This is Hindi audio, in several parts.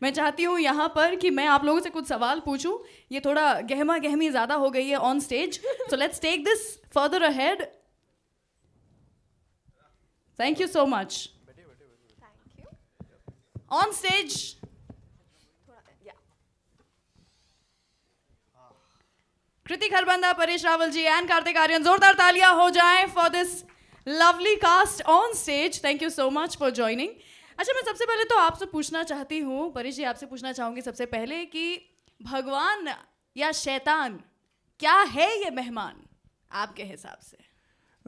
मैं चाहती हूँ यहाँ पर कि मैं आप लोगों से कुछ सवाल पूछूं। ये थोड़ा गहमा गहमी ज़्यादा हो गई है on stage, so let's take this further ahead. Thank you so much. On stage Kriti Kharbanda, Paresh Rawal ji and Kartik Aryan. जोरदार तालियां हो जाएं for this lovely cast on stage. Thank you so much for joining. अच्छा, मैं सबसे पहले तो आपसे पूछना चाहती हूँ, परेश जी आपसे पूछना चाहूँगी सबसे पहले कि भगवान या शैतान, क्या है ये मेहमान आपके हिसाब से?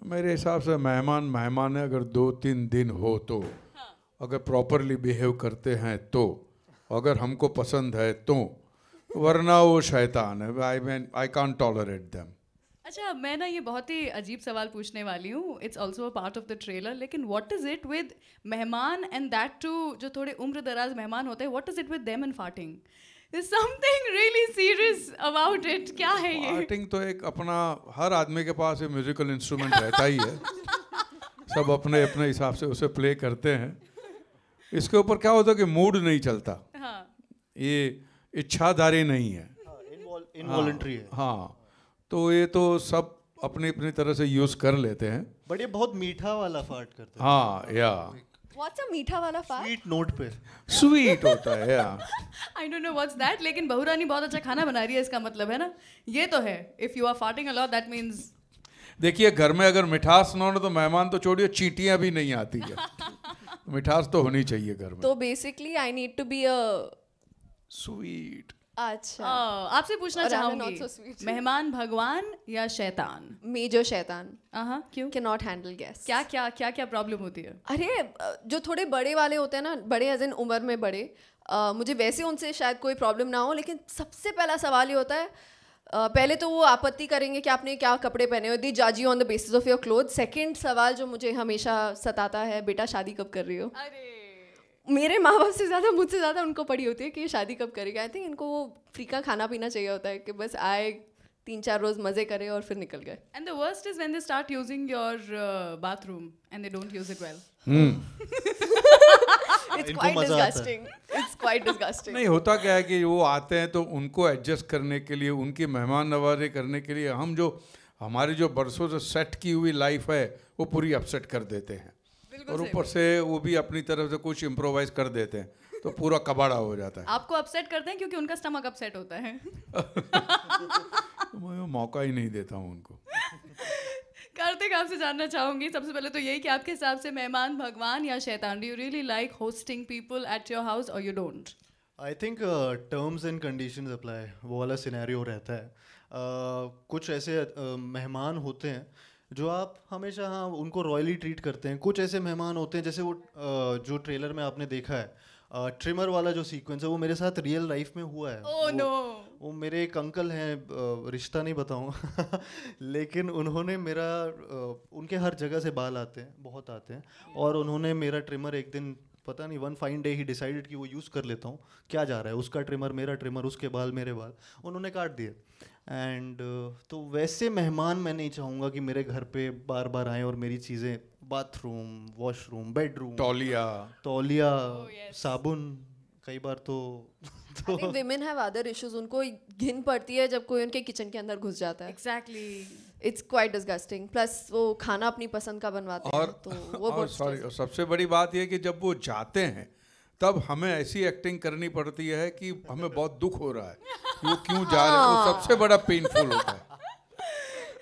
मेरे हिसाब से मेहमान मेहमान है अगर 2-3 दिन हो तो, हाँ। अगर प्रॉपरली बिहेव करते हैं तो, अगर हमको पसंद है तो, वरना वो शैतान है। I can't tolerate them. अच्छा, मैं ना ये बहुत ही अजीब सवाल पूछने वाली हूँ, it's also a part of the trailer, लेकिन व्हाट इज इट विद मेहमान एंड दैट टू जो थोड़े उम्र दराज मेहमान होते हैं, what is it with them and farting? There's something really serious about it. क्या है ये? फार्टिंग तो एक अपना, हर आदमी के पास ये म्यूजिकल इंस्ट्रूमेंट रहता ही है। सब अपने अपने हिसाब से उसे प्ले करते हैं। इसके ऊपर क्या होता है कि मूड नहीं चलता। हाँ। ये इच्छाधारी नहीं है, इनवॉलंटरी है। हाँ, तो ये तो सब अपनी अपनी तरह से यूज कर लेते हैं। बट ये बहुत मीठा वाला फार्ट करते हैं। हाँ, या What's a मीठा वाला फार्ट? स्वीट नोट पे। स्वीट होता है, या I don't know what's that, लेकिन बहुरानी बहुत अच्छा खाना बना रही है, इसका मतलब है ना, ये तो है। If you are farting a lot, that means देखिए, घर में अगर मिठास ना हो तो मेहमान तो छोड़िए, चींटियां भी नहीं आती है। मिठास तो होनी चाहिए घर में। तो basically I need to be a sweet. अच्छा, आपसे पूछना और I'm चाहूंगी, not so sweet. मेहमान भगवान या शैतान? मेजर शैतान। क्यों? Can not handle guest. क्या प्रॉब्लम होती है? अरे जो थोड़े बड़े वाले होते हैं ना, बड़े एज इन उम्र में बड़े, मुझे वैसे उनसे शायद कोई प्रॉब्लम ना हो, लेकिन सबसे पहला सवाल ये होता है, पहले तो वो आपत्ति करेंगे कि आपने क्या कपड़े पहने हो, दे जज you on the basis of your cloth. Second सवाल जो मुझे हमेशा सताता है, बेटा शादी कब कर रही हो? अरे मेरे माँ बाप से ज़्यादा मुझसे ज़्यादा उनको पड़ी होती है कि ये शादी कब करेगा। आई थिंक इनको वो फ्री का खाना पीना चाहिए होता है कि बस आए, 3-4 रोज मजे करे और फिर निकल गए। And the worst is when they start using your bathroom and they don't use it well. It's इनको quite मजा आता है। disgusting. It's quite disgusting. नहीं, होता क्या है कि वो आते हैं तो उनको एडजस्ट करने के लिए, उनकी मेहमान नवाजी करने के लिए हम जो हमारी जो बरसों से सेट की हुई लाइफ है वो पूरी अपसेट कर देते हैं, और ऊपर से वो भी अपनी तरफ से कुछ इम्प्रोवाइज कर देते हैं, तो पूरा कबाड़ा हो जाता है। आपको अपसेट करते हैं क्योंकि उनका स्टमक अपसेट होता है। मैं मौका ही नहीं देता हूँ उनको। कार्तिक, आपसे जानना चाहूंगी सबसे पहले तो यही कि आपके हिसाब से मेहमान भगवान या शैतान? Do you really like hosting people at your house और you don't? I think terms and conditions apply, वो वाला सिनेरियो रहता है। कुछ ऐसे मेहमान होते हैं जो आप हमेशा, हाँ, उनको रॉयली ट्रीट करते हैं। कुछ ऐसे मेहमान होते हैं, जैसे वो जो ट्रेलर में आपने देखा है, ट्रिमर वाला जो सीक्वेंस है, वो मेरे साथ रियल लाइफ में हुआ है। Oh, no. वो मेरे एक अंकल हैं, रिश्ता नहीं बताऊंगा लेकिन उन्होंने मेरा, उनके हर जगह से बाल आते हैं, बहुत आते हैं, और उन्होंने मेरा ट्रिमर एक दिन, पता नहीं, वन फाइन डे ही डिसाइडेड कि वो यूज़ कर लेता हूँ, क्या जा रहा है, उसका ट्रिमर मेरा ट्रिमर, उसके बाल मेरे बाल, उन्होंने काट दिए। एंड तो वैसे मेहमान मैं नहीं चाहूँगा कि मेरे घर पे बार बार आएँ और मेरी चीज़ें, बाथरूम, वॉशरूम, बेडरूम, तौलिया, साबुन, कई बार तो I think women have other issues. उनको घिन पड़ती है जब कोई उनके किचन के अंदर घुस जाता है। Exactly. It's quite disgusting. Plus वो खाना अपनी पसंद का बनवाते हैं, तो वो बहुत सॉरी, सबसे बड़ी बात यह कि जब वो जाते हैं तब हमें ऐसी एक्टिंग करनी पड़ती है कि हमें बहुत दुख हो रहा है कि वो क्यों जा रहे हैं। वो सबसे बड़ा पेनफुल होता है।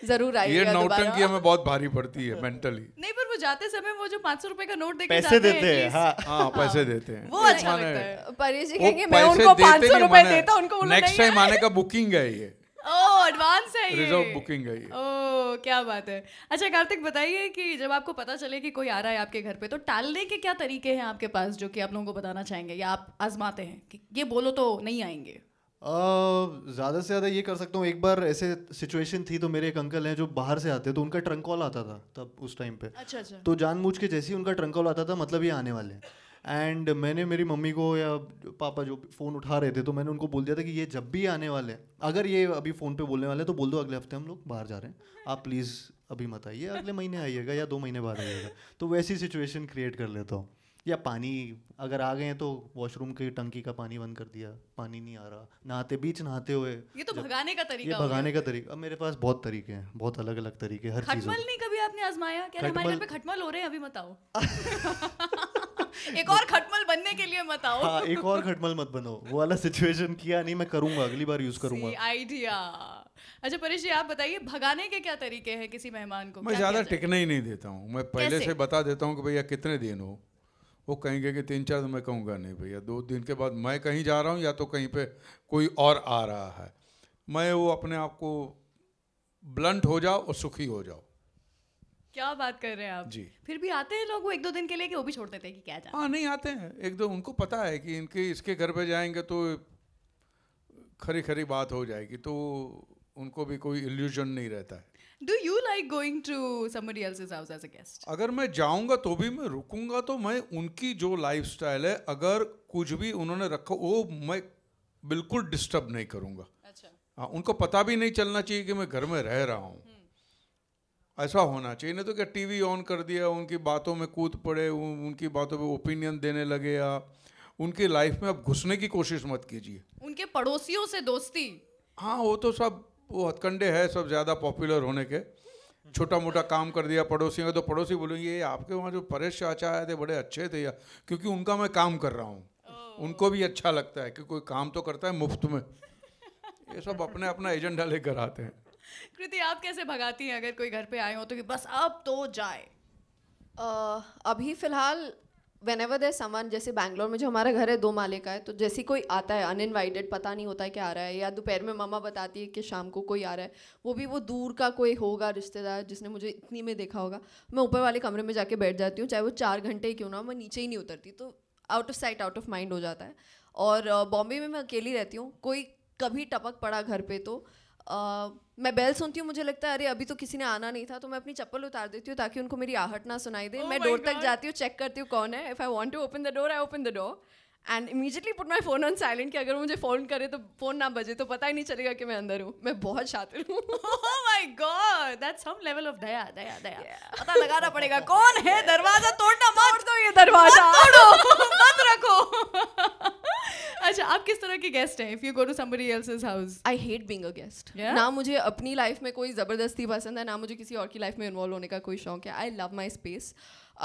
जरूर आइएगा ये दोबारा। नौटंकी हमें बहुत भारी पड़ती है मेंटली। नहीं, पर वो जाते समय वो जो 500 रुपए का नोट देके पैसे जाते देते हैं, हैं, हाँ, पैसे देते हैं, वो अच्छा लगता है। परेश जी वो कहेंगे मैं पैसे उनको देते 500 नहीं, रुपए देता, उनको बोलो नेक्स्ट नहीं टाइम है। आने का बुकिंग है ये, ओह, एडवांस है ये, रिजर्व बुकिंग है ये। ओह, क्या बात है। अच्छा कार्तिक, बताइए कि जब आपको पता चले कि कोई आ रहा है आपके घर पे, तो टालने के क्या तरीके हैं आपके पास जो कि आप लोगों को बताना चाहेंगे या आप आजमाते हैं कि ये बोलो तो नहीं आएंगे? ज़्यादा से ज़्यादा ये कर सकता हूँ। एक बार ऐसे सिचुएशन थी, तो मेरे एक अंकल हैं जो बाहर से आते हैं, तो उनका ट्रंक कॉल आता था तब उस टाइम पे। अच्छा। तो जानबूझ के जैसे ही उनका ट्रंक कॉल आता था, मतलब ये आने वाले हैं। एंड मैंने मेरी मम्मी को या पापा जो फ़ोन उठा रहे थे, तो मैंने उनको बोल दिया था कि ये जब भी आने वाले हैं, अगर ये अभी फ़ोन पे बोलने वाले हैं तो बोल दो अगले हफ्ते हम लोग बाहर जा रहे हैं, आप प्लीज़ अभी मत आइए, अगले महीने आइएगा या 2 महीने बाद आइएगा। तो वैसी सिचुएशन क्रिएट कर लेता हूँ। या पानी अगर आ गए हैं तो वॉशरूम की टंकी का पानी बंद कर दिया, पानी नहीं आ रहा, नहाते हुए। ये तो भगाने का तरीका ये हो भगाने गया। का तरीका। अब मेरे पास बहुत तरीके हैं, बहुत अलग अलग तरीके हर चीज़। खटमल नहीं कभी आपने आजमाया? क्या हमारे घर खटमल- पे खटमल हो रहे हैं अभी, मत आओ। एक और खटमल बनने के लिए मत आओ। हाँ, एक और खटमल मत बनो, वो वाला सिचुएशन किया नहीं, मैं करूँगा, अगली बार यूज़ करूँगा। आइडिया। अच्छा परेश जी, आप बताइए भगाने के क्या तरीके हैं किसी मेहमान को? मैं क्या ज़्यादा किया जाए? टिकने ही नहीं देता हूँ। मैं पहले कैसे? से बता देता हूँ कि भैया कितने दिन हो। वो कहेंगे कि 3-4 दिन। मैं कहूँगा नहीं भैया, 2 दिन के बाद मैं कहीं जा रहा हूँ या तो कहीं पे कोई और आ रहा है। मैं वो अपने आप को ब्लंट हो जाओ और सुखी हो जाओ। क्या बात कर रहे हैं आप जी। फिर भी आते हैं लोग वो 1-2 दिन के लिए, कि वो भी छोड़ देते हैं कि क्या जाना? हाँ, नहीं आते हैं एक दो। उनको पता है कि इनके इसके घर पे जाएंगे तो खरी खरी बात हो जाएगी, तो उनको भी कोई इल्यूजन नहीं रहता है। Do you like going to somebody else's house as a guest? अगर मैं जाऊंगा तो भी मैं रुकूंगा तो मैं उनकी जो लाइफस्टाइल है, अगर कुछ भी उन्होंने रखा वो मैं बिल्कुल डिस्टर्ब नहीं करूंगा। अच्छा। हाँ, उनको पता भी नहीं चलना चाहिए कि मैं घर में रह रहा हूँ। ऐसा होना चाहिए। नहीं तो क्या टीवी ऑन कर दिया, उनकी बातों में कूद पड़े, उनकी बातों पे ओपिनियन देने लगे, या उनकी लाइफ में अब घुसने की कोशिश मत कीजिए। उनके पड़ोसियों से दोस्ती? हाँ, वो तो सब वो हथकंडे है सब ज़्यादा पॉपुलर होने के। छोटा मोटा काम कर दिया पड़ोसियों का तो पड़ोसी बोलेंगे ये आपके वहाँ जो परेश चाचा आए थे बड़े अच्छे थे, या क्योंकि उनका मैं काम कर रहा हूँ। उनको भी अच्छा लगता है कि कोई काम तो करता है मुफ्त में। ये सब अपने अपना एजेंडा लेकर आते हैं। कृति, आप कैसे भगाती हैं अगर कोई घर पे आए हो तो कि बस अब तो जाए? अभी फिलहाल whenever there's someone, जैसे बैंगलोर में जो हमारा घर है 2 माले का है, तो जैसे कोई आता है अनइनवाइटेड, पता नहीं होता है क्या आ रहा है, या दोपहर में मम्मा बताती है कि शाम को कोई आ रहा है, वो भी वो दूर का कोई होगा रिश्तेदार जिसने मुझे इतनी में देखा होगा, मैं ऊपर वाले कमरे में जाके बैठ जाती हूँ, चाहे वो 4 घंटे ही क्यों ना, मैं नीचे ही नहीं उतरती। तो out of sight out of mind हो जाता है। और बॉम्बे में मैं अकेली रहती हूँ, कोई कभी टपक पड़ा घर पे तो मैं बेल सुनती हूँ, मुझे लगता है अरे अभी तो किसी ने आना नहीं था, तो मैं अपनी चप्पल उतार देती हूँ ताकि उनको मेरी आहट ना सुनाई दे। मैं my डोर तक God. जाती हूँ, चेक करती हूँ कौन है। If I want to open the door, I open the door and immediately put my phone on silent, कि अगर मुझे फ़ोन करे तो फ़ोन ना बजे तो पता ही नहीं चलेगा कि मैं अंदर हूँ। मैं बहुत शातिर हूँ। Oh my God, that's some level of दया। पता लगाना पड़ेगा कौन है, दरवाजा तोड़ना मत। तोड़ दो ये दरवाजा। तोड़ो, बंद रखो। अच्छा, आप किस तरह के गेस्ट हैं if you go to somebody else's house? I hate being a guest. Yeah? ना मुझे अपनी लाइफ में कोई ज़बरदस्ती पसंद है, ना मुझे किसी और की लाइफ में इन्वॉल्व होने का कोई शौक है। I love my space.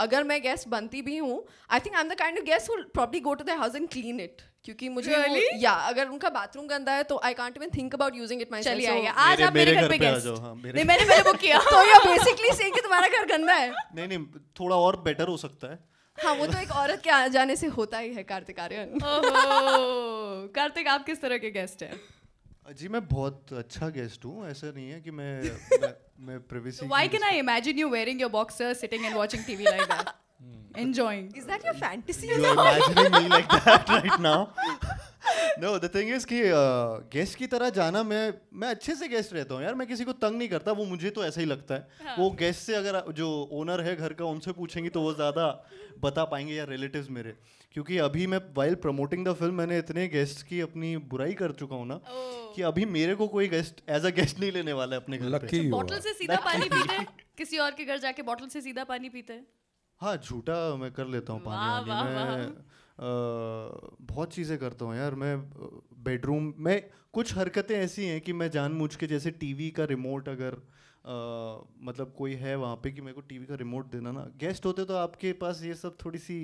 अगर मैं गेस्ट बनती भी हूँ, I think I am the kind of guest who probably go to the house and clean it, क्योंकि मुझे Really? या अगर उनका बाथरूम गंदा है तो I can't even think about using it myself. चलिए आइए, आज आप मेरे घर पे आ गेस्ट। जाओ। हाँ, मेरे नहीं, मैंने बुक किया। तो ये बेसिकली से कि तुम्हारा घर गंदा है। नहीं, थोड़ा और बेटर हो सकता है। हाँ, वो तो एक औरत के आ जाने से होता ही है। कार्तिक आर्यन। ओहो, कार्तिक, आप किस तरह के गेस्ट हैं? जी, मैं बहुत अच्छा गेस्ट हूँ, ऐसा नहीं है कि मैं privacy Why की can I imagine you wearing your boxers, sitting and watching TV like that? Enjoying. Is that your fantasy? You are imagining me like that right now? No, the thing is कि गेस्ट की तरह जाना, मैं अच्छे से गेस्ट रहता हूँ यार, मैं किसी को तंग नहीं करता, वो मुझे तो ऐसा ही लगता है। वो गेस्ट से अगर जो ओनर है घर का उनसे पूछेंगी तो वो ज़्यादा बता पाएंगे, या रिलेटिव्स मेरे, क्योंकि अभी मैं वाइल प्रमोटिंग द फिल्म मैंने इतने गेस्ट की अपनी बुराई कर चुका हूँ ना, कि अभी मेरे को कोई गेस्ट एज अ गेस्ट नहीं लेने वाला है अपने घर पे। लकी हो बॉटल से सीधा पानी पीते हैं? किसी और के घर जाके बॉटल से सीधा पानी पीते हैं? हाँ, झूठा मैं कर लेता हूँ पानी वाह, वाह, वानी। मैं बहुत चीज़ें करता हूँ यार। मैं बेडरूम में कुछ हरकतें ऐसी हैं कि मैं जानबूझ के, जैसे टीवी का रिमोट अगर मतलब कोई है वहाँ पे कि मेरे को टीवी का रिमोट देना ना, गेस्ट होते तो आपके पास ये सब थोड़ी सी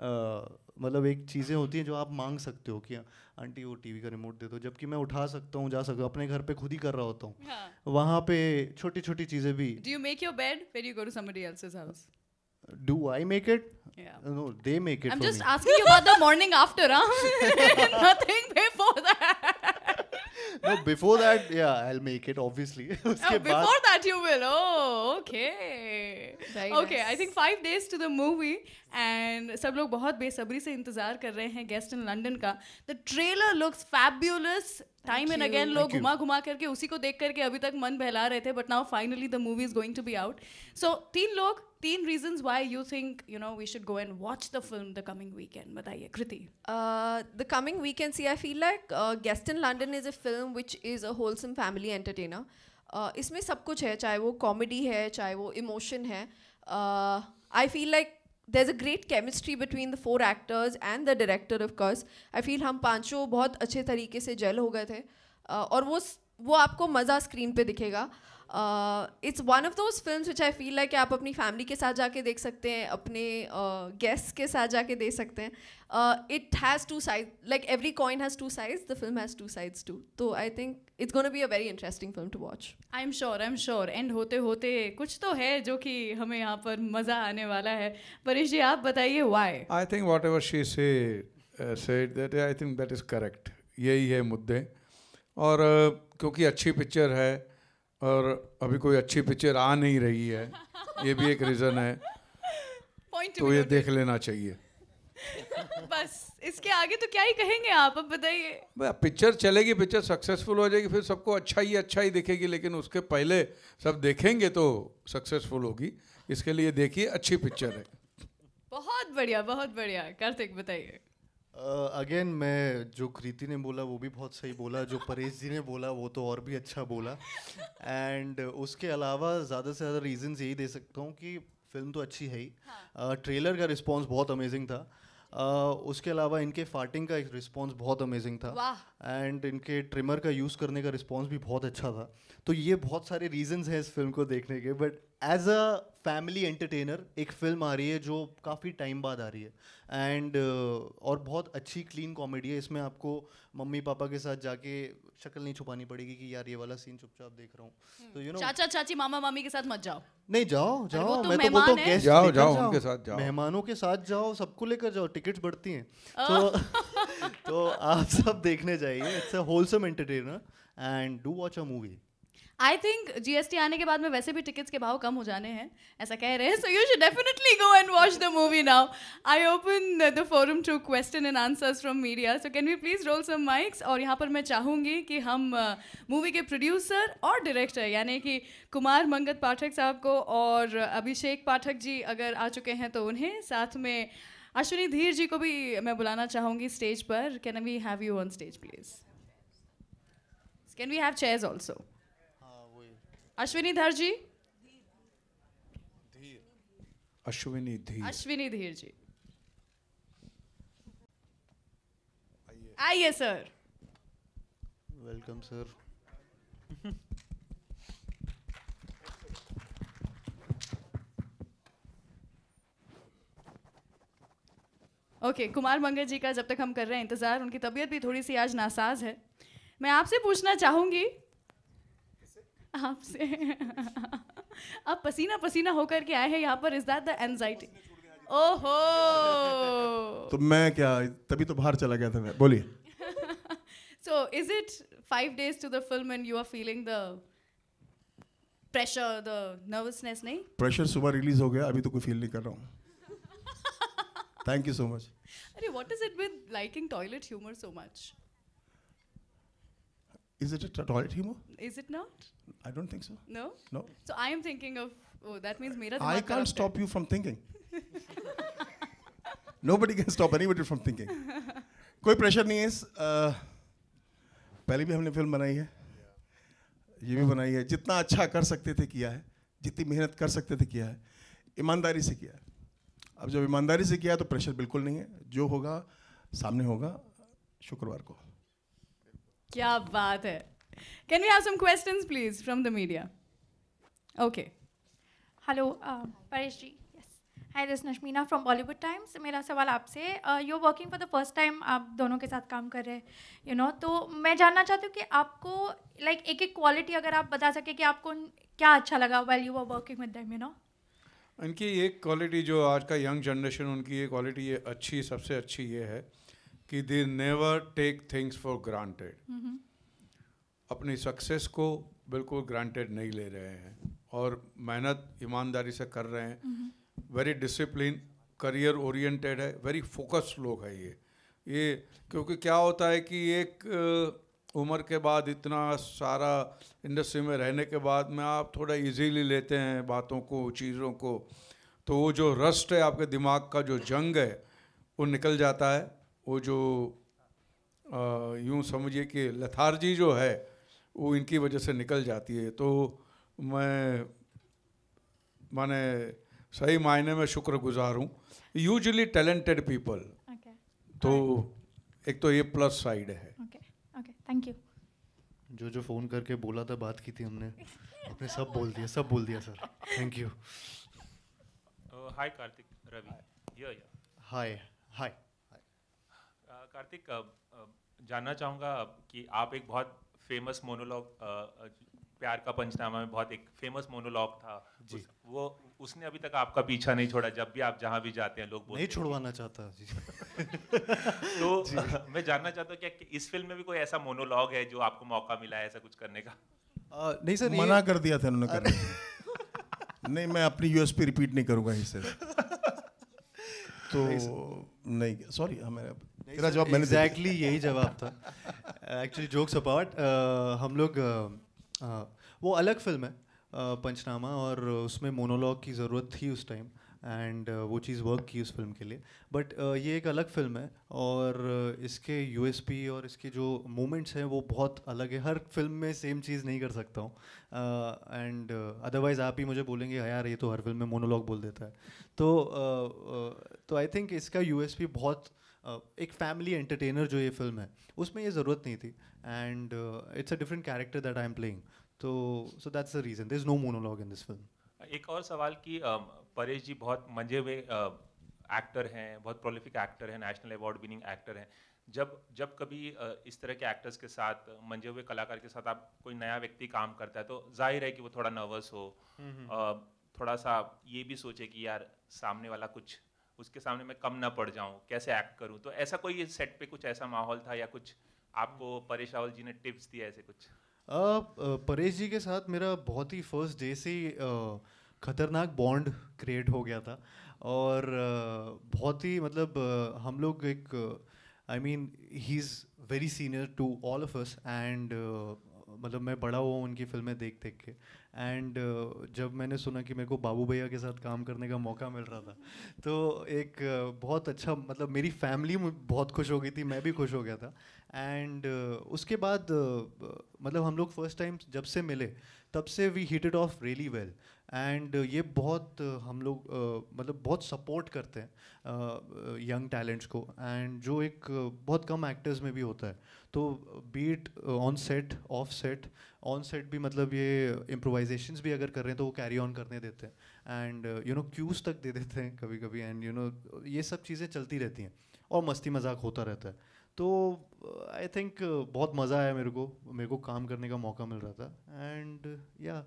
मतलब एक चीज़ें होती हैं जो आप मांग सकते हो कि आंटी वो टीवी का रिमोट दे दो, जबकि मैं उठा सकता हूँ, जा सकता हूँ, अपने घर पे खुद ही कर रहा होता हूँ। हाँ. वहाँ पे छोटी छोटी चीज़ें भी। Do you make your bed when you go to somebody else's house? Do I make it? Yeah. No, they make it I'm for just me. asking you about the morning after, huh? Nothing before that. No, before that, yeah, I'll make it obviously. उसके बाद Before that you will. Oh, okay. Very Okay, nice. I think 5 days to the movie and सब लोग बहुत बेसब्री से इंतजार कर रहे हैं गेस्ट इन लंदन का. The trailer looks fabulous. Time and you. again लोग Thank you. घुमा घुमा करके उसी को देख करके अभी तक मन बहला रहे थे, but now finally the movie is going to be out. So 3 reasons why you think we should go and watch the film the coming weekend. बताइए कृति. The coming weekend, see, I feel like Guest in London is a film which is a wholesome family entertainer. इसमें सब कुछ है, चाहे वो कॉमेडी है, चाहे वो इमोशन है. I feel like there's a great chemistry between the 4 actors and the director of course. I feel हम पांचों बहुत अच्छे तरीके से जेल हो गए थे, और वो आपको मज़ा स्क्रीन पे दिखेगा. It's one of those films which I feel like आप अपनी फैमिली के साथ जाके देख सकते हैं, अपने गेस्ट्स के साथ जाके देख सकते हैं. It has 2 sides, like every coin has 2 sides, the film has 2 sides too. So I think it's going to be a very interesting film to watch. I'm sure. And होते होते कुछ तो है जो कि हमें यहाँ पर मज़ा आने वाला है. परेश जी आप बताइए why? I think whatever she said that I think that is correct. यही है मुद्दे. और क्योंकि अच्छी पिक्चर है और अभी कोई अच्छी पिक्चर आ नहीं रही है, ये भी एक रीज़न है. तो ये देख लेना चाहिए. बस इसके आगे तो क्या ही कहेंगे आप, अब बताइए. पिक्चर चलेगी, पिक्चर सक्सेसफुल हो जाएगी, फिर सबको अच्छा ही दिखेगी, लेकिन उसके पहले सब देखेंगे तो सक्सेसफुल होगी. इसके लिए देखिए, अच्छी पिक्चर है. बहुत बढ़िया. कार्तिक बताइए. अगेन मैं जो कृति ने बोला वो भी बहुत सही बोला, जो परेश जी ने बोला वो तो और भी अच्छा बोला. एंड उसके अलावा ज़्यादा से ज़्यादा रीजंस यही दे सकता हूँ कि फिल्म तो अच्छी है ही. ट्रेलर का रिस्पांस बहुत अमेजिंग था. उसके अलावा इनके फार्टिंग का एक रिस्पांस बहुत अमेजिंग था. एंड इनके ट्रिमर का यूज़ करने का रिस्पांस भी बहुत अच्छा था. तो ये बहुत सारे रीजंस हैं इस फिल्म को देखने के. But as a family entertainer एक फ़िल्म आ रही है जो काफ़ी टाइम बाद आ रही है. एंड और बहुत अच्छी क्लीन कॉमेडी है. इसमें आपको मम्मी पापा के साथ जाके शक्ल नहीं छुपानी पड़ेगी कि यार ये वाला सीन चुपचाप देख रहा हूँ. तो यू नो, चाचा चाची मामा मामी के साथ मत जाओ. नहीं जाओ वो तो मैं तो मेहमान बोलता हूँ हैं. गेस्ट जाओ उनके साथ जाओ, मेहमानों के साथ जाओ, सबको लेकर जाओ, टिकट्स बढ़ती हैं. तो आप सब देखने जाइए. It's a wholesome entertainer and do watch a movie. I think GST आने के बाद में वैसे भी टिकट्स के भाव कम हो जाने हैं, ऐसा कह रहे हैं. So you should definitely go and watch the movie now. I open the forum to question and answers from media. So can we please roll some mics. और यहाँ पर मैं चाहूँगी कि हम मूवी के प्रोड्यूसर और डायरेक्टर यानी कि कुमार मंगत पाठक साहब को और अभिषेक पाठक जी अगर आ चुके हैं तो उन्हें, साथ में अश्विनी धीर जी को भी मैं बुलाना चाहूँगी स्टेज पर. Can we have you on stage please? Can we have chairs also? Ashwini Dhar ji. Ashwini Dhir ji आइए sir. Welcome sir. Okay, Kumar Mangat ji का जब तक हम कर रहे हैं इंतजार, उनकी तबीयत भी थोड़ी सी आज नासाज है. मैं आपसे पूछना चाहूंगी, आपसे आप पसीना होकर के आए हैं यहाँ पर. Is that the anxiety? ओहो, तो मैं क्या, तभी तो बाहर चला गया था मैं. बोलिए. So is it 5 days to the film and you are feeling the pressure, the nervousness? नहीं, प्रेशर सुबह रिलीज हो गया, अभी तो कोई फील नहीं कर रहा हूँ. Thank you so much. अरे what is it with liking toilet humor so much? Is it a toilet humor? Is it not? I don't think so. No? No. So I am thinking of, oh, that means मेरा I दिमाग can't corrupt stop you from thinking. Nobody can stop anybody from thinking. कोई प्रेशर नहीं है. पहले भी हमने फिल्म बनाई है, ये भी बनाई है. जितना अच्छा कर सकते थे किया है, जितनी मेहनत कर सकते थे किया है, ईमानदारी से किया है. अब जब ईमानदारी से किया है तो प्रेशर बिल्कुल नहीं है. जो होगा सामने होगा शुक्रवार को. क्या बात है. Can we have some questions please from the media? Okay. Hello Paresh ji. Yes, hi, this Nashmina from Bollywood Times. मेरा सवाल आपसे, you working for the first time, आप दोनों के साथ काम कर रहे हैं, यू नो, तो मैं जानना चाहती हूँ कि आपको लाइक एक क्वालिटी अगर आप बता सके कि आपको क्या अच्छा लगा while you were working with them, you know. इनकी एक क्वालिटी जो आज का यंग जनरेशन, उनकी ये क्वालिटी ये अच्छी, सबसे अच्छी ये है कि they never take things for granted. अपनी सक्सेस को बिल्कुल ग्रांटेड नहीं ले रहे हैं और मेहनत ईमानदारी से कर रहे हैं. वेरी डिसिप्लिन, करियर ओरिएंटेड है, वेरी फोकस्ड लोग हैं ये. क्योंकि क्या होता है कि एक उम्र के बाद, इतना सारा इंडस्ट्री में रहने के बाद में आप थोड़ा इजीली लेते हैं बातों को, चीज़ों को, तो वो जो रस्ट है आपके दिमाग का, जो जंग है, वो निकल जाता है. वो जो यूँ समझिए कि लेथार्जी जो है वो इनकी वजह से निकल जाती है। तो माने सही मायने में शुक्रगुजार हूँ। यूजुअली टैलेंटेड पीपल, तो एक तो ये प्लस साइड है। Okay, thank you. जो फ़ोन करके बोला था, बात की थी हमने, आपने सब बोल दिया सर, थैंक यू। हाय कार्तिक, रवि। हाय कार्तिक, जानना चाहूँगा कि आप एक बहुत फेमस मोनोलॉग, प्यार का पंचनामा में बहुत एक फेमस मोनोलॉग था जी। उसने अभी तक आपका पीछा नहीं छोड़ा, जब भी आप जहाँ भी जाते हैं लोग बोलते नहीं छुड़वाना चाहता जी। तो मैं जानना चाहता हूँ कि इस फिल्म में भी कोई ऐसा मोनोलॉग है जो आपको मौका मिला है ऐसा कुछ करने का? नहीं सर, मना कर दिया था उन्होंने करने। नहीं, मैं अपनी यूएसपी रिपीट नहीं करूँगा इससे। तो नहीं, सॉरी, तेरा जवाब मैंने एग्जैक्टली यही जवाब था। एक्चुअली जोक्स अपार्ट, हम लोग वो अलग फिल्म है पंचनामा, और उसमें मोनोलॉग की ज़रूरत थी उस टाइम, एंड वो चीज़ वर्क की उस फिल्म के लिए। बट ये एक अलग फिल्म है, और इसके यूएसपी और इसके जो मोमेंट्स हैं वो बहुत अलग है। हर फिल्म में सेम चीज़ नहीं कर सकता हूँ, एंड अदरवाइज़ आप ही मुझे बोलेंगे यार ये तो हर फिल्म में मोनोलॉग बोल देता है। तो आई थिंक इसका यूएसपी बहुत एक फैमिली एंटरटेनर जो ये फिल्म है उसमें ये ज़रूरत नहीं थी, and it's a different character that I am playing, so that's the reason there is no monologue in this film. एक और सवाल कि परेश जी बहुत मंजे हुए एक्टर हैं, बहुत प्रोलिफिक एक्टर हैं, नेशनल अवार्ड विनिंग एक्टर हैं। जब कभी इस तरह के एक्टर्स के साथ, मंजे हुए कलाकार के साथ आप कोई नया व्यक्ति काम करता है तो जाहिर है कि वो थोड़ा नर्वस हो, थोड़ा सा ये भी सोचे कि यार सामने वाला कुछ, उसके सामने मैं कम ना पड़ जाऊं, कैसे एक्ट करूं। तो ऐसा कोई सेट पे कुछ ऐसा माहौल था या कुछ आपको परेश रावल जी ने टिप्स दिए ऐसे कुछ? परेश जी के साथ मेरा बहुत ही फर्स्ट डे से खतरनाक बॉन्ड क्रिएट हो गया था, और बहुत ही मतलब हम लोग एक, I mean he is very senior to all of us, and मतलब मैं बड़ा हुआ उनकी फिल्में देख के, एंड जब मैंने सुना कि मेरे को बाबू भैया के साथ काम करने का मौका मिल रहा था तो एक बहुत अच्छा, मतलब मेरी फैमिली बहुत खुश हो गई थी, मैं भी खुश हो गया था। एंड उसके बाद मतलब हम लोग फर्स्ट टाइम जब से मिले तब से we hit it off really well, and ये बहुत हम लोग मतलब बहुत सपोर्ट करते हैं यंग टैलेंट्स को, एंड जो एक बहुत कम एक्टर्स में भी होता है। तो be it on set, off set, on set भी मतलब ये इम्प्रोवाइजेशंस भी अगर कर रहे हैं तो वो कैरी ऑन करने देते हैं, एंड यू नो क्यूज तक दे देते हैं कभी कभी, एंड यू नो ये सब चीज़ें चलती रहती हैं और मस्ती मजाक होता रहता है। तो आई थिंक बहुत मज़ा आया मेरे को काम करने का मौका मिल रहा था, एंड या।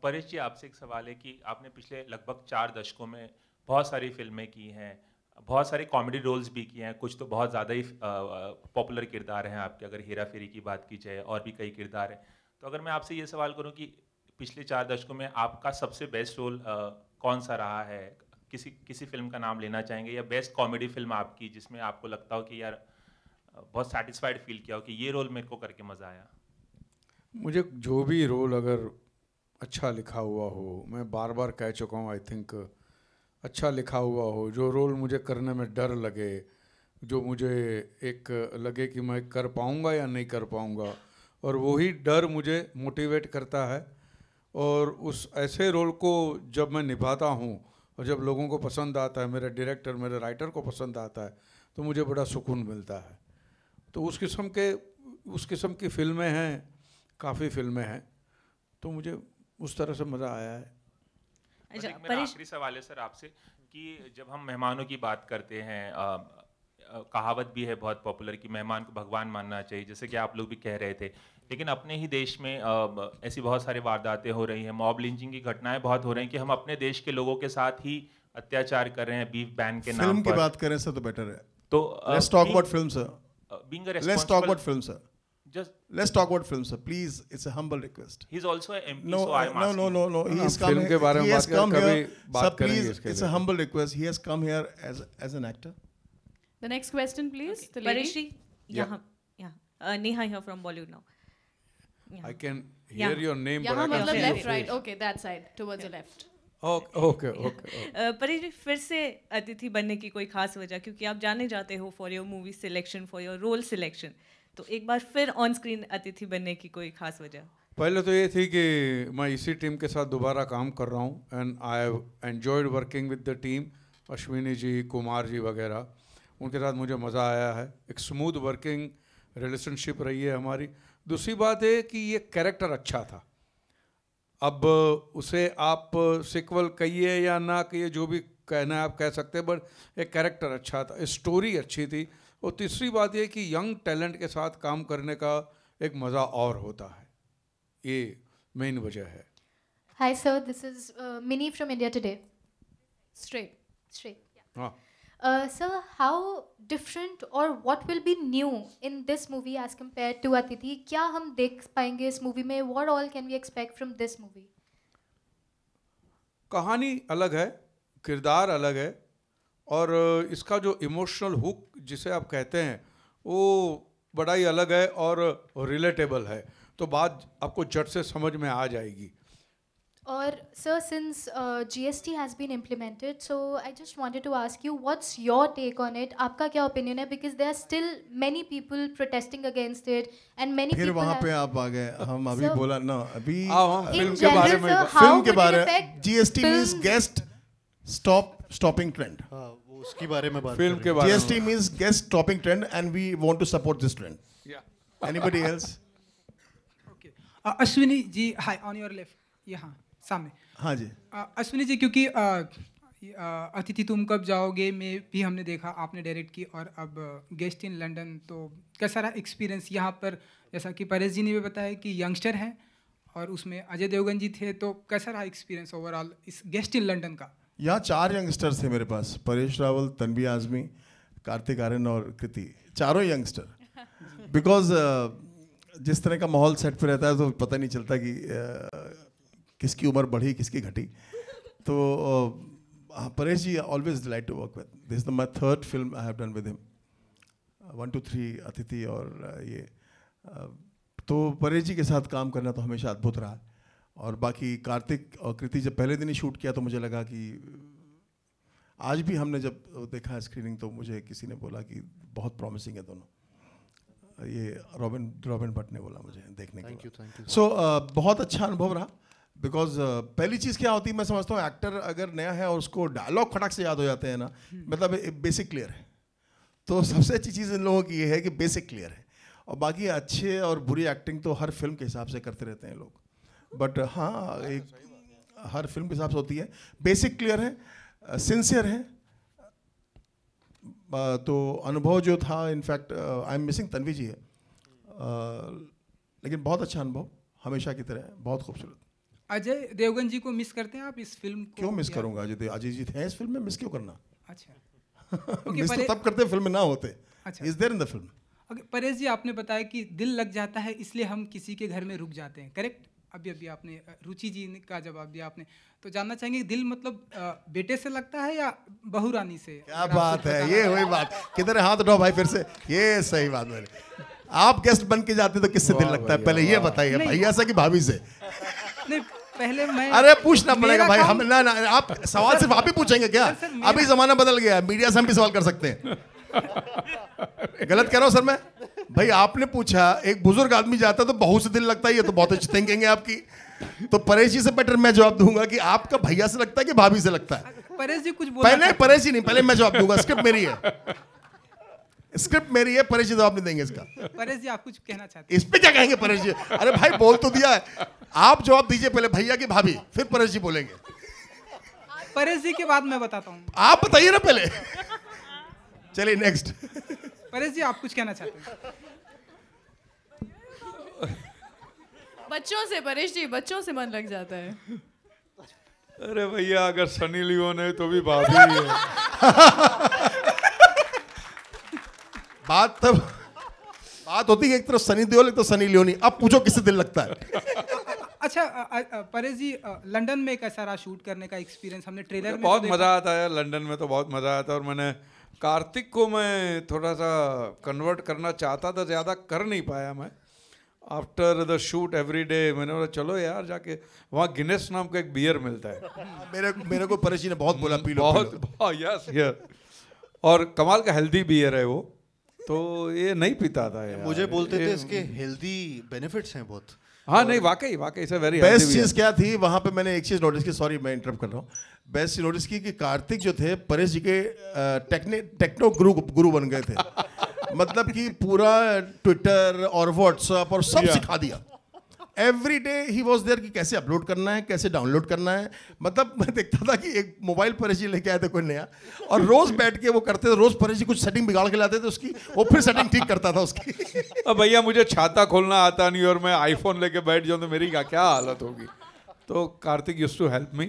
परेश जी, आपसे एक सवाल है कि आपने पिछले लगभग 4 दशकों में बहुत सारी फिल्में की हैं, बहुत सारे कॉमेडी रोल्स भी किए हैं, कुछ तो बहुत ज़्यादा ही पॉपुलर किरदार हैं आपके, अगर हेरा फेरी की बात की जाए और भी कई किरदार हैं। तो अगर मैं आपसे ये सवाल करूं कि पिछले 4 दशकों में आपका सबसे बेस्ट रोल कौन सा रहा है? किसी फिल्म का नाम लेना चाहेंगे, या बेस्ट कॉमेडी फिल्म आपकी जिसमें आपको लगता हो कि यार बहुत सेटिस्फाइड फील किया हो कि ये रोल मेरे को करके मज़ा आया? मुझे जो भी रोल अगर अच्छा लिखा हुआ हो, मैं बार बार कह चुका हूँ, आई थिंक अच्छा लिखा हुआ हो, जो रोल मुझे करने में डर लगे, जो मुझे एक लगे कि मैं कर पाऊँगा या नहीं कर पाऊँगा, और वही डर मुझे मोटिवेट करता है। और उस ऐसे रोल को जब मैं निभाता हूँ और जब लोगों को पसंद आता है, मेरे डायरेक्टर, मेरे राइटर को पसंद आता है, तो मुझे बड़ा सुकून मिलता है। तो उस किस्म की फिल्में हैं, काफ़ी फिल्में हैं, तो मुझे उस तरह से मज़ा आया है। अच्छा, मेरा आखिरी सवाल है सर आपसे कि जब हम मेहमानों की बात करते हैं, कहावत भी है बहुत पॉपुलर कि मेहमान को भगवान मानना चाहिए, जैसे कि आप लोग भी कह रहे थे, लेकिन अपने ही देश में ऐसी बहुत सारी वारदातें हो रही हैं, मॉब लिंचिंग की घटनाएं बहुत हो रही हैं कि हम अपने देश के लोगों के साथ ही अत्याचार कर रहे हैं बीफ बैन के नाम पर। फिल्म की बात करें सर तो बेटर है। तो let's talk about film sir. Let's talk about film sir. Let's talk about film, sir. Please, it's a humble request. He's also an MP, no, so I'm asking. No. He has come here. He has come here. Sir, please, it's a humble request. He has come here as an actor. The next question, please. Okay. Parishri, yeah. Neha here from Bollywood now. Yeah. I can hear your name, but I can't see your left, face. Right. Okay, that side, towards the left. Okay. Paresh, फिर से अतिथि बनने की कोई खास वजह? क्योंकि आप जाने जाते हो for your movie selection, for your role selection. तो एक बार फिर ऑन स्क्रीन अतिथि बनने की कोई खास वजह? पहले तो ये थी कि मैं इसी टीम के साथ दोबारा काम कर रहा हूँ and I have enjoyed working with the team. Ashwini ji, Kumar ji वगैरह, उनके साथ मुझे मज़ा आया है। एक स्मूथ वर्किंग रिलेशनशिप रही है हमारी। दूसरी बात है कि ये कैरेक्टर अच्छा था। अब उसे आप सिक्वल कहिए या ना कहिए, जो भी कहना है आप कह सकते हैं, बट एक कैरेक्टर अच्छा था, स्टोरी अच्छी थी। और तीसरी बात ये कि यंग टैलेंट के साथ काम करने का एक मज़ा और होता है, ये मेन वजह है। Hi sir, this is Minnie from India Today. Straight. Yeah. हाँ, Sir, how different or what will be new in this movie as compared to Atithi? क्या हम देख पाएंगे इस मूवी में? What all can we expect from this movie? कहानी अलग है, किरदार अलग है, और इसका जो इमोशनल हुक जिसे आप कहते हैं वो बड़ा ही अलग है और रिलेटेबल है। तो बात आपको झट से समझ में आ जाएगी। और sir, since GST has been implemented, so I just wanted to ask you, what's your take on it? आपका क्या opinion है? Because there are still many people protesting against it, and many फिर people वहाँ have... पे आप आ गए, हम अभी Sir, बोला ना, अभी हम In फिल्म के general, बारे में sir, how फिल्म के would it बारे affect GST means films? Guest stopping trend. हाँ, वो उसके बारे में बात फिल्म कर के रहे बारे GST में। means guest stopping trend and we want to support this trend. Anybody else? Okay. Ashwini ji, hi, on your left, यहाँ सामने। हाँ जी। अश्विनी जी, क्योंकि अतिथि तुम कब जाओगे में भी हमने देखा आपने डायरेक्ट की, और अब गेस्ट इन लंदन, तो कैसा रहा एक्सपीरियंस यहाँ पर? जैसा कि परेश जी ने भी बताया कि यंगस्टर हैं और उसमें अजय देवगन जी थे, तो कैसा रहा एक्सपीरियंस ओवरऑल इस गेस्ट इन लंदन का? यहाँ 4 यंगस्टर्स थे मेरे पास, परेश रावल, तन्वी आज़मी, कार्तिक आर्यन और कृति, चारों यंगस्टर। बिकॉज जिस तरह का माहौल सेट पे रहता है तो पता नहीं चलता कि किसकी उम्र बढ़ी किसकी घटी। तो Paresh ji always delight to work with. This is my 3rd film I have done with him, 1 2 3 अतिथि और ये। तो परेश जी के साथ काम करना तो हमेशा अद्भुत रहा। और बाकी कार्तिक और कृति जब पहले दिन ही शूट किया तो मुझे लगा कि आज भी हमने जब देखा स्क्रीनिंग तो मुझे किसी ने बोला कि बहुत प्रॉमिसिंग है दोनों। ये रॉबिन भट्ट ने बोला मुझे देखने के बाद। Thank you. सो बहुत अच्छा अनुभव रहा। बिकॉज पहली चीज़ क्या होती है, मैं समझता हूँ एक्टर अगर नया है और उसको डायलॉग फटाक से याद हो जाते हैं ना, मतलब बेसिक क्लियर है। तो सबसे अच्छी चीज़ इन लोगों की ये है कि बेसिक क्लियर है, और बाकी अच्छे और बुरी एक्टिंग तो हर फिल्म के हिसाब से करते रहते हैं लोग। बट हाँ, एक हर फिल्म के हिसाब से होती है। बेसिक क्लियर है, सिंसियर है। तो अनुभव जो था, in fact I am missing Tanvi ji है, लेकिन बहुत अच्छा अनुभव हमेशा की तरह, बहुत खूबसूरत। अजय देवगन जी को मिस करते हैं आप इस फिल्म को? क्यों मिस करूंगा, अजय जी थे इस फिल्म में, मिस क्यों करना? अच्छा। मिस तो तब करते फिल्म में ना होते। अच्छा। Is there in the film. Okay, Paresh ji, आपने बताया कि दिल लग जाता है इसलिए हम किसी के घर में रुक जाते हैं, करेक्ट? अभी आपने रुचि जी का जवाब दिया आपने, तो जानना चाहेंगे दिल मतलब बेटे से लगता है या बहू रानी से? क्या बात है, ये वही बात। किधर हाथ उठाओ भाई फिर से, ये सही बात है। आप गेस्ट बन के जाते तो किससे दिल लगता है, पहले ये बताइए, भैया से कि भाभी से? नहीं, पहले मैं, अरे पूछना पड़ेगा भाई, हम ना आप सवाल सिर्फ आप ही पूछेंगे क्या? अभी जमाना बदल गया है, मीडिया से हम भी सवाल कर सकते हैं। गलत कह रहा हूं सर मैं? भाई आपने पूछा, एक बुजुर्ग आदमी जाता तो बहू से दिल लगता है, ये तो बहुत अच्छी थिंकिंग है आपकी। तो परेश जी से बेटर मैं जवाब दूंगा कि आपका भैया से लगता है कि भाभी से लगता है? परेश जी कुछ बोला पहले परेश जी नहीं, पहले मैं जवाब दूंगा, स्क्रिप्ट मेरी है, स्क्रिप्ट मेरी है, परेश जी जवाब नहीं देंगे इसका। परेश जी आप कुछ कहना चाहते हैं? इस पे क्या कहेंगे परेश जी? अरे भाई बोल तो दिया है, आप जवाब दीजिए पहले, भैया की भाभी, फिर परेश जी बोलेंगे। परेश जी के बाद मैं बताता हूँ, आप बताइए ना पहले। चलिए नेक्स्ट। परेश जी आप कुछ कहना चाहते हैं? बच्चों से, परेश जी, बच्चों से मन लग जाता है। अरे भैया, अगर सनी लियोन है तो भी भाभी है। बात होती है एक तरफ सनी देओल, एक तो सनी लियोनी। अब पूछो किससे दिल लगता है? अच्छा परेश जी, लंदन में कैसा रहा शूट करने का एक्सपीरियंस? हमने ट्रेलर में बहुत मज़ा आता है, लंदन में तो बहुत मज़ा आता है। और मैंने कार्तिक को मैं थोड़ा सा कन्वर्ट करना चाहता था, ज़्यादा कर नहीं पाया मैं। After the shoot every day मैंने बोला चलो यार जाके वहाँ गिनेस नाम का एक बियर मिलता है। मेरे को परेश जी ने बहुत बोला पी लो, बहुत यस यस। और कमाल का हेल्दी बियर है वो, तो ये नहीं पीता था यार। मुझे बोलते थे इसके हेल्दी बेनिफिट्स हैं बहुत। हाँ नहीं, वाकई से वेरी बेस्ट चीज़ क्या थी वहाँ पे, मैंने एक चीज़ नोटिस की, सॉरी मैं इंटरप्ट कर रहा हूँ, बेस्ट चीज़ नोटिस की कि कार्तिक जो थे परेश जी के टेक्नो गुरु बन गए थे। मतलब कि पूरा ट्विटर और व्हाट्सएप और सब सिखा दिया। Every day he was there कि कैसे अपलोड करना है, कैसे डाउनलोड करना है। मतलब मैं देखता था कि एक मोबाइल परेश जी लेके आए थे कोई नया, और रोज बैठ के वो करते थे, रोज परेश जी कुछ सेटिंग बिगाड़ के लाते थे उसकी, वो फिर सेटिंग ठीक करता था उसकी। अब भैया मुझे छाता खोलना आता नहीं और मैं आईफोन लेके बैठ जाऊँ तो मेरी क्या हालत होगी। तो Kartik used to help me.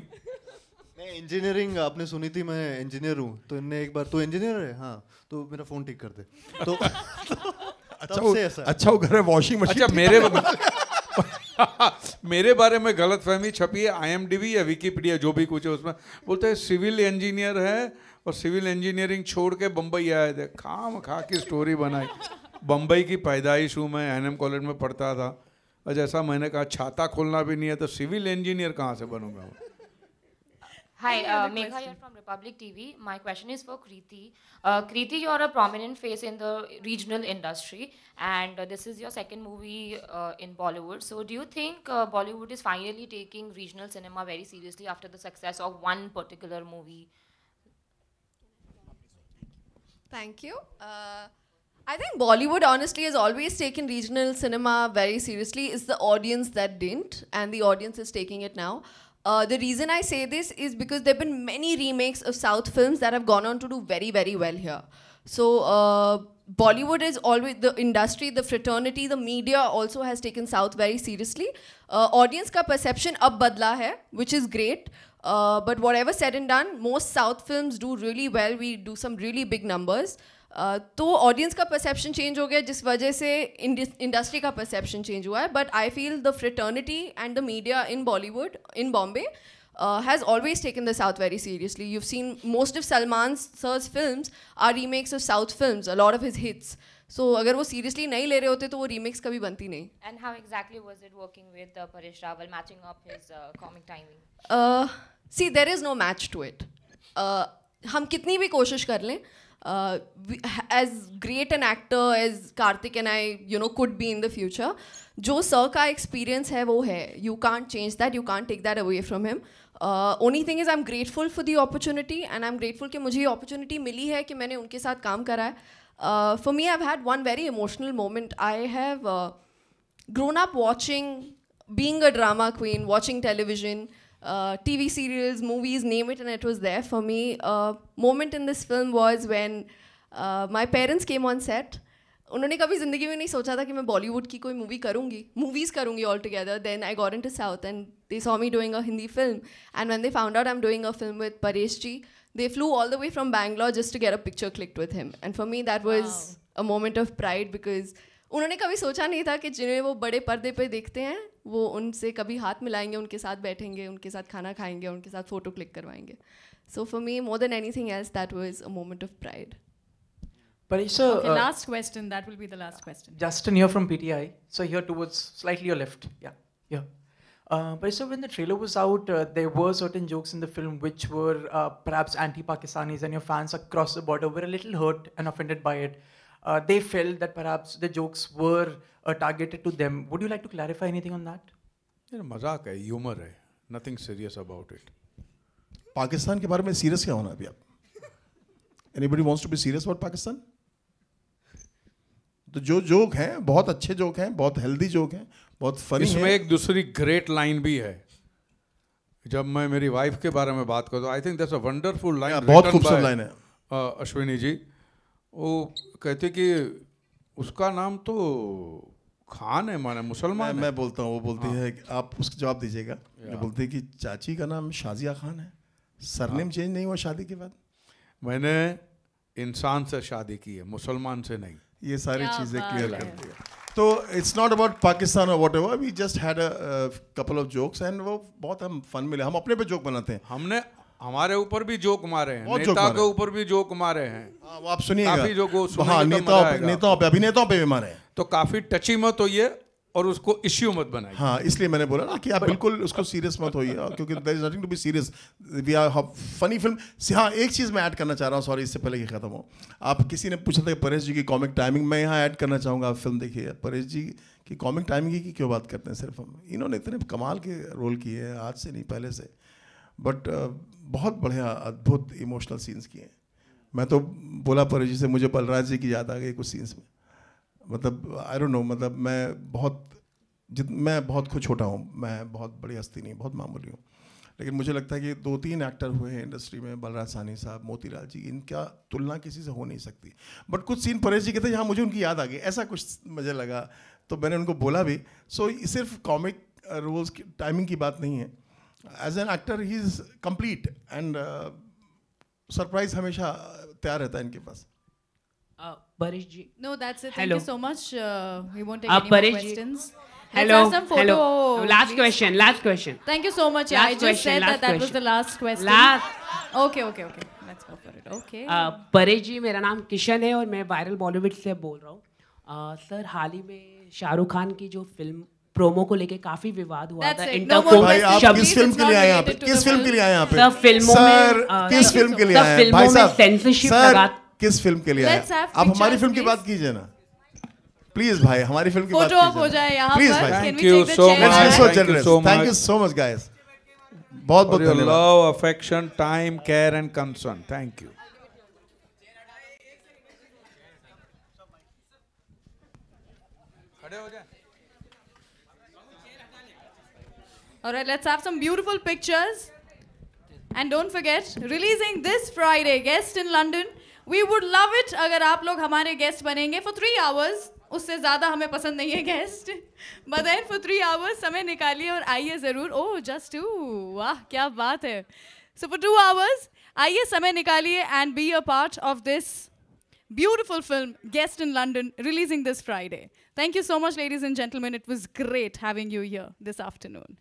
मैं इंजीनियरिंग आपने सुनी थी, मैं इंजीनियर हूँ, तो इनने एक बार, तू इंजीनियर है? हाँ, तो मेरा फोन ठीक कर दे। तो अच्छा वो घर में वॉशिंग मशीन। अच्छा मेरे बारे में गलतफहमी छपी है IMDb या विकिपीडिया, जो भी कुछ है उसमें, बोलते हैं सिविल इंजीनियर है और सिविल इंजीनियरिंग छोड़ के बम्बई आए थे। खाम खा की स्टोरी बनाई। बम्बई की पैदाइश हूँ मैं, NM कॉलेज में पढ़ता था, और जैसा मैंने कहा छाता खोलना भी नहीं है तो सिविल इंजीनियर कहाँ से बनूंगा। Hi, Megha here from Republic TV. My question is for Kriti. Kriti, you're a prominent face in the regional industry, and this is your second movie in Bollywood. So, do you think Bollywood is finally taking regional cinema very seriously after the success of one particular movie? Thank you. I think Bollywood honestly has always taken regional cinema very seriously. It's the audience that didn't, and the audience is taking it now. The reason I say this is because there have been many remakes of South films that have gone on to do very, very well here. So Bollywood is always, the industry, the fraternity, the media also has taken South very seriously. Audience ka perception ab badla hai, which is great. But whatever said and done, most South films do really well. We do some really big numbers. तो ऑडियंस का परसेप्शन चेंज हो गया, जिस वजह से इंडस्ट्री का परसेप्शन चेंज हुआ है. But I feel the fraternity and the media in Bollywood, in Bombay, has always taken the South very seriously. You've seen most of Salman sir's films are remakes of South films, a lot of his hits. So अगर वो seriously नहीं ले रहे होते तो वो remakes कभी बनती नहीं. And how exactly was it working with Paresh Rawal, matching up his comic timing? See, there is no match to it. हम कितनी भी कोशिश कर लें, as great an actor as Karthik and I, could be in the future, जो sir का experience है वो है. You can't change that. You can't take that away from him. Only thing is I'm grateful for the opportunity, and I'm grateful कि मुझे ये opportunity मिली है कि मैंने उनके साथ काम करा है. For me, I've had one very emotional moment. I have grown up watching, being a drama queen, watching television, TV serials, movies, name it, and it was there for me. Moment in this film was when my parents came on set. उन्होंने कभी ज़िंदगी में नहीं सोचा था कि मैं बॉलीवुड की कोई मूवी करूँगी, मूवीज़ करूँगी all together. Then I got into south and they saw me doing a Hindi film, and when they found out I am doing a film with Paresh ji, they flew all the way from Bangalore just to get a picture clicked with him. And for me that was a moment of pride, because उन्होंने कभी सोचा नहीं था कि जिन्हें वो बड़े पर्दे पे देखते हैं वो उनसे कभी हाथ मिलाएंगे, उनके साथ बैठेंगे, उनके साथ खाना खाएंगे, उनके साथ फ़ोटो क्लिक करवाएंगे. So for me, more than anything else, that was a moment of pride. Paresh, okay, last question. That will be the last question. Justin here from PTI. So here towards slightly your left. Yeah, here. But so when the trailer was out, there were certain jokes in the film which were perhaps anti-Pakistanis, and your fans across the border were a little hurt and offended by it. They felt that perhaps the jokes were targeted to them. Would you like to clarify anything on that? मजाक है, ह्यूमर है, nothing serious about it. Pakistan के बारे में सीरियस क्या होना अभी आप? Anybody wants to be serious about Pakistan? तो जो जोक हैं बहुत अच्छे जोक हैं, बहुत हेल्दी जोक हैं, बहुत फनी हैं. इसमें एक दूसरी ग्रेट लाइन भी है. जब मैं मेरी वाइफ के बारे में बात करता हूँ, I think that's a wonderful line, बहुत खूबसूरत लाइन है. अश्विनी जी वो कहते कि उसका नाम तो खान है, माने मुसलमान. मैं बोलता हूँ, वो बोलती है कि आप उसका जवाब दीजिएगा. मैं बोलती है कि चाची का नाम शाजिया खान है, सरनेम चेंज नहीं हुआ शादी के बाद. मैंने इंसान से शादी की है, मुसलमान से नहीं. ये सारी चीज़ें क्लियर करती है. तो इट्स नॉट अबाउट पाकिस्तान और whatever. We just had a couple of jokes and वो बहुत हम फन मिले. हम अपने पे जोक बनाते हैं. हमने हमारे ऊपर भी जोक मारे हैं, नेता के ऊपर भी जोक मारे हैं. वो आप सुनिएगा. काफी जोक हाँ, नेताओं पे, अभिनेताओं पे भी मारे हैं. तो काफी टची मत होइए, और उसको इश्यू मत बनाइए। हाँ, इसलिए मैंने बोला ना कि आप बिल्कुल उसको सीरियस मत होइए, क्योंकि there is nothing to be serious, we are funny film. हाँ, एक चीज़ मैं ऐड करना चाह रहा हूँ, सॉरी इससे पहले कि ख़त्म हो। आप किसी ने पूछा था परेश जी की कॉमिक टाइमिंग, मैं यहाँ ऐड करना चाहूँगा, आप फिल्म देखिए। परेश जी की कॉमिक टाइमिंग की क्यों बात करते हैं सिर्फ हम, इन्होंने इतने कमाल के रोल किए हैं, आज से नहीं पहले से, बट बहुत बढ़िया अद्भुत इमोशनल सीन्स किए हैं। मैं तो बोला परेश जी से, मुझे बलराज जी की याद आ गई कुछ सीन्स में, मतलब आई डोंट नो, मतलब मैं बहुत खुद छोटा हूँ, मैं बहुत बड़ी हस्ती नहीं, बहुत मामूली हूँ, लेकिन मुझे लगता है कि 2-3 एक्टर हुए हैं इंडस्ट्री में, बलराज साहनी साहब, मोतीलाल जी, इनका तुलना किसी से हो नहीं सकती। बट कुछ सीन परेश जी के थे जहाँ मुझे उनकी याद आ गई, ऐसा कुछ मुझे लगा, तो मैंने उनको बोला भी। सो सिर्फ कॉमिक रोल्स की टाइमिंग की बात नहीं है, as an actor he is complete, and surprise हमेशा तैयार रहता है इनके पास। Paresh ji. No, that's it. Hello. Thank you so much. We won't take any more Paresh ji. questions. Hello. Let's have some photo. Hello. Last please. question. Last question. Thank you so much. Yeah, Last I just question, said that was question. the last question. Last. Okay. Let's go for it. Okay. Paresh जी, मेरा नाम किशन है और मैं वायरल बॉलीवुड से बोल रहा हूँ। सर, हाल ही में शाहरुख खान की जो फिल्म प्रोमो को लेके काफी विवाद हुआ था। भाई आप किस फिल्म के लिए आए यहाँ पे? किस फिल्म के लिए आए यहाँ पे? सर, फिल्मों में किस फिल्म के लिए आए हैं भाई साहब? सेंसरशिप लगा, किस फिल्म के लिए आए? आप हमारी फिल्म की बात कीजिए ना प्लीज भाई, हमारी फिल्म की बात कीजिए। फोटो हो जाए यहाँ प्लीज पर। भाई, thank you so much, thank you so much guys, बहुत बहुत धन्यवाद। Love, affection, time, care and concern, thank you. खड़े हो जाए। All right, let's have some beautiful pictures. And don't forget, releasing this Friday, Guest in London. We would love it अगर आप लोग हमारे guest बनेंगे for 3 hours. उससे ज़्यादा हमें पसंद नहीं है guest. But then for 3 hours समय निकालिए और आइए ज़रूर. Oh, just 2. वाह, क्या बात है. So for 2 hours, आइए समय निकालिए and be a part of this beautiful film, Guest in London, releasing this Friday. Thank you so much, ladies and gentlemen. It was great having you here this afternoon.